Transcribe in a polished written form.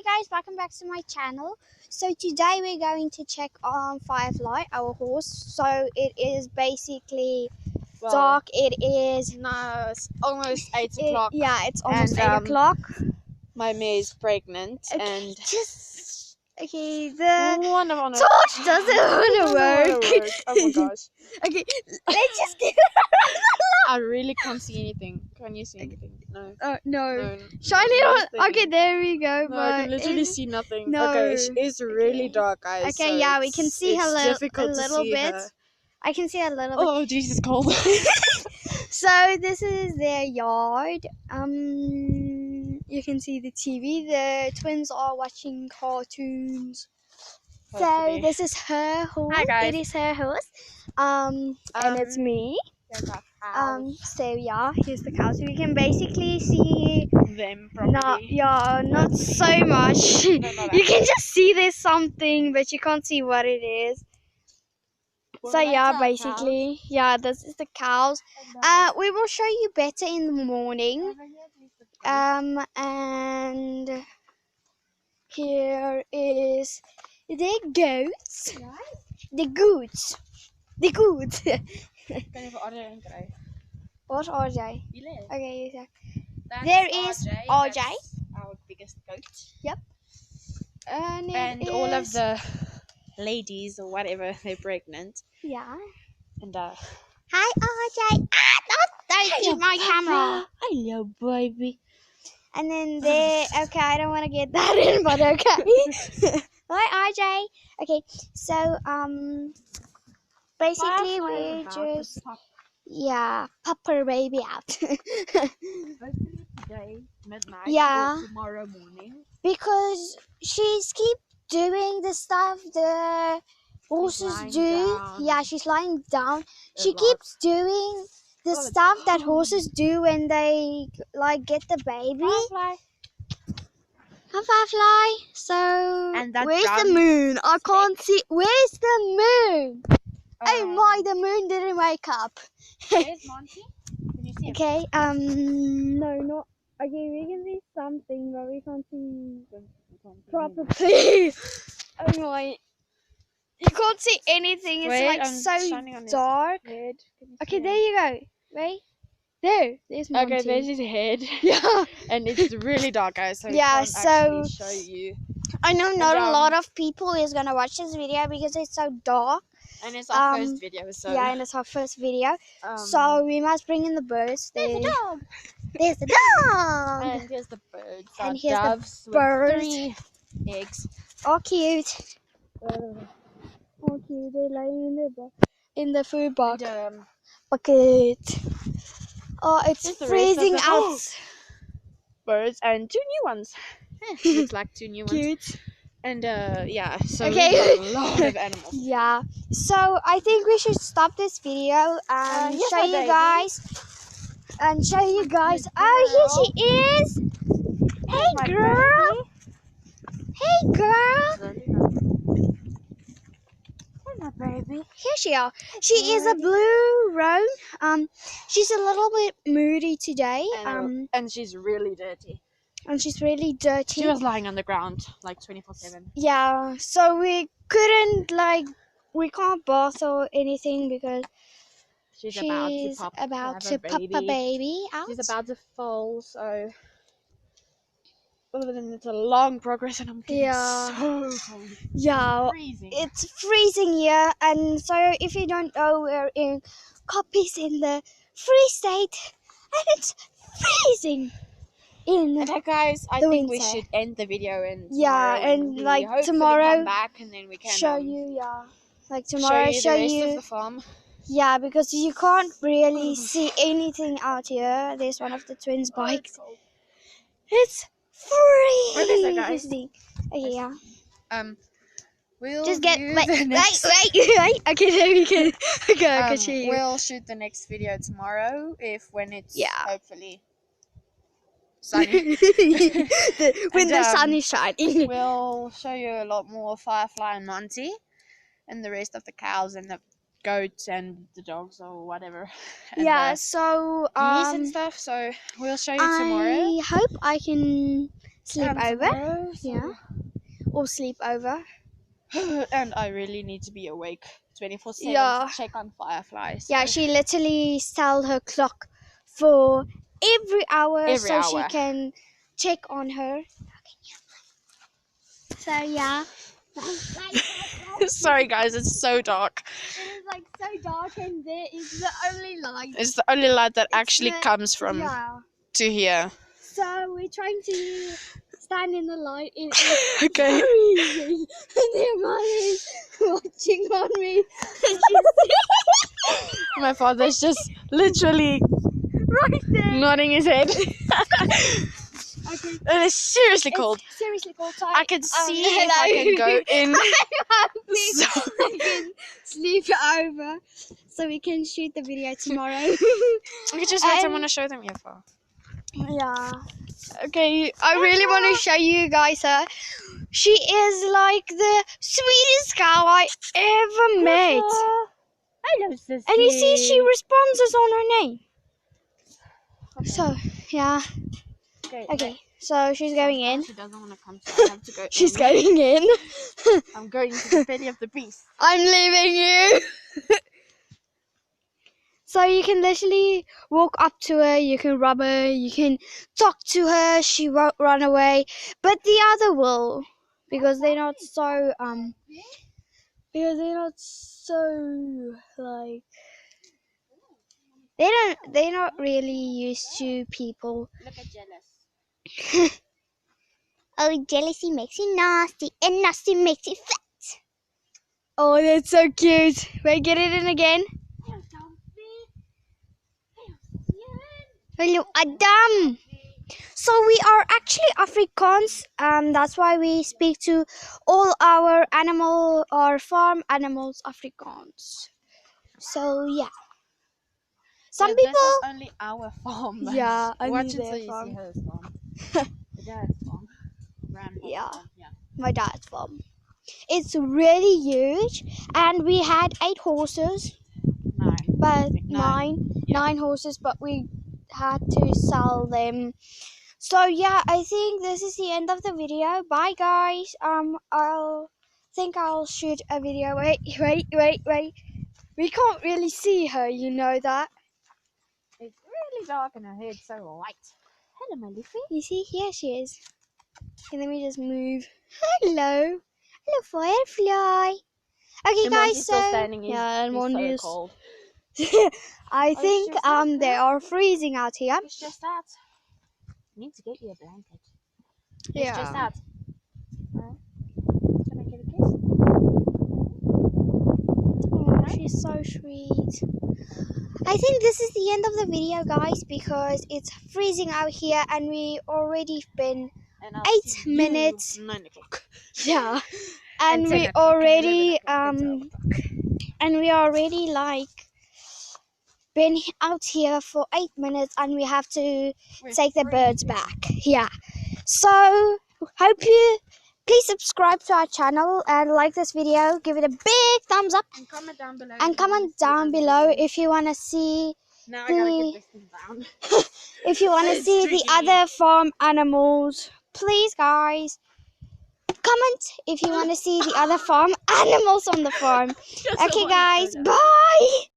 Hi guys, welcome back to my channel. So today we're going to check on Firefly, our horse. So it is basically dark. It is it's almost 8 o'clock. yeah, it's almost And, 8 o'clock. My May is pregnant, Okay, and the one of torch doesn't want to work. Oh my gosh! Okay, let's just get. I really can't see anything. Can you see anything? No. Oh no. No. Shine it on. Nothing. Okay, there we go. No, I but can literally it's- see nothing. No. Okay, it's really Okay. dark, guys. Okay, so yeah, we can see her it's difficult a to little see bit. her. I can see a little bit. Oh, Jesus, it's cold. So this is their yard. You can see the TV. The twins are watching cartoons. So Hopefully. this is her horse. Hi, guys. It is her horse. And it's me. So yeah, here's the cows. We can basically see Them probably. not so much. No, not You can just see there's something, but you can't see what it is. Well, So that's yeah, our basically, yeah, this is the cows. We will show you better in the morning. And here is the goats. The goats. The goats. Kan jy vir RJ inkry? What RJ? Julle. Okay, yeah. That's There is RJ. That's our biggest goat. And All of the ladies or whatever, they're pregnant. yeah. And Hi RJ. Don't hit my camera. hello, baby. And then there. Okay, I don't want to get that in, but okay. Hi RJ. Okay, so basically we just pop her baby out. Hopefully today, midnight, Yeah. or tomorrow morning. Because she's keep doing the stuff the horses lying do. down. Yeah, she's lying down. A She lot. keeps doing the Oh, it's stuff that cold. horses do when they like get the baby. Firefly. Hi Firefly. So And that where's the brown moon? I can't see. Where's the moon? Oh Um, my, the moon didn't wake up. Where's Monty? Can you see him? Okay, no, not. Okay, we can see something, but we can't see properly. Oh my. You can't see anything. It's Wait, like I'm so shining on his dark. Head. Can you Okay, see there him? you go. Right? There's Monty. Okay, there's his head. Yeah. And it's really dark, guys, so we Yeah, can't so- actually show you. I know not a And, lot of people is gonna watch this video because it's so dark. And it's our Um, first video, so Yeah, and it's our first video. um, So we must bring in the birds. there's a dog. There's the dog. And here's the birds. And our here's the doves with birds. 3 eggs. Oh, cute. Oh, cute. They're laying in the food box. And, Bucket. Oh, it's Here's the rest of freezing the- out. birds and 2 new ones. Looks like 2 new ones. Cute. And yeah, so Okay. we've got a lot of animals. Yeah. So I think we should stop this video and here's show my you baby. guys. And show you guys. my Oh, here girl. she is. Hey, my girl. Hey, girl. My baby. Here she are. She is a blue roan. She's a little bit moody today. And she's really dirty. And she's really dirty. She was lying on the ground like 24/7. Yeah. So we couldn't we can't bath or anything because She's she's about about to to pop a baby out. She's about to fall, so other than it's a long progress, and I'm getting Yeah. so cold. Yeah. Freezing. It's freezing here, and so if you don't know, we're in Koppies in the Free State, and it's freezing in. Okay, guys, I The think we winter. should end the video and Yeah, tomorrow and, we like, hopefully tomorrow come back and then we can Show you, like tomorrow, show you the rest of the farm. yeah, because you can't really see anything out here. There's one of the twins' bikes. It's Okay, so guys. freezing. Okay, yeah. We'll Just get do wait. the next, Okay, there we go. Okay, I can see you. we'll shoot the next video tomorrow when it's Yeah. hopefully sunny. When And, the sun is shining. We'll show you a lot more Firefly and Monty, and the rest of the cows and the goats and the dogs or whatever. And Yeah, the so geese and stuff. So we'll show you tomorrow. I hope I can sleep and over. tomorrow, Yeah. Or sleep over. And I really need to be awake 24/7 Yeah. to check on fireflies. Yeah, so she literally set her clock for every hour Every so she hour. can check on her. So yeah. Sorry guys, it's so dark. It is like so dark and there is the only light. It's the only light that actually the- comes from Yeah. to here. So we're trying to stand in the light. It is Okay. freezing. And their mother is watching on me. And My father's just literally right there. nodding his head. Okay. It is seriously cold. It's seriously cold. So I can see if I can go in. So I can sleep over so we can shoot the video tomorrow. Okay, just wait. I And- want to show them your phone. Yeah. Okay, I really want to show you guys her. She is like the sweetest cow I ever met. Hello, sister. And you see, she responds us on her name. So, yeah. Okay, so she's going in. She doesn't want to come, so I have to go She's in. going in. I'm going to the belly of the beast. I'm leaving you. So you can literally walk up to her, you can rub her, you can talk to her, she won't run away. But the other will, because they're not so like they're not really used to people. Look at Jealous. Oh, jealousy makes you nasty, and nasty makes you fat. Oh, that's so cute. Wait, get it in again. Hello, Adam. So we are actually Afrikaans. That's why we speak to all our farm animals Afrikaans. So yeah. Some This people. is only our farm. but Yeah, only watch it their so you farm. see hers farm. The dad's farm. Grandpa's Yeah. farm. Yeah. My dad's farm. It's really huge, and we had 8 horses, 9. but Nine. nine horses, but we had to sell them. So yeah, I think this is the end of the video. Bye guys. I'll shoot a video. Wait. We can't really see her, you know that. It's really dark and her head's so light. Hello, my Luffy. You see, here she is. Okay, let me just move. Hello firefly. Okay And guys, Monty's still so standing. yeah, and he's Monty so is cold. I think just that, they are freezing out here. It's just that. I need to get you a blanket. It's Yeah. just that. Can I get a kiss? Oh, she's so sweet. I think this is the end of the video, guys, because it's freezing out here and we already been And I'll 8 see you minutes. 9 o'clock. Yeah. And 10 we o'clock, already 11 o'clock, and we already like been out here for 8 minutes and we have to We're take the birds freezing. back. Yeah. So hope you please subscribe to our channel and like this video. Give it a big thumbs up And comment down below. and if you wanna comment see down other below videos. if you want to see Now I gotta the- get this thing down. if you want to It's see the tricky. other farm animals. Please guys, comment if you want to see the other farm animals on the farm. Just Okay wanna guys, show them. bye.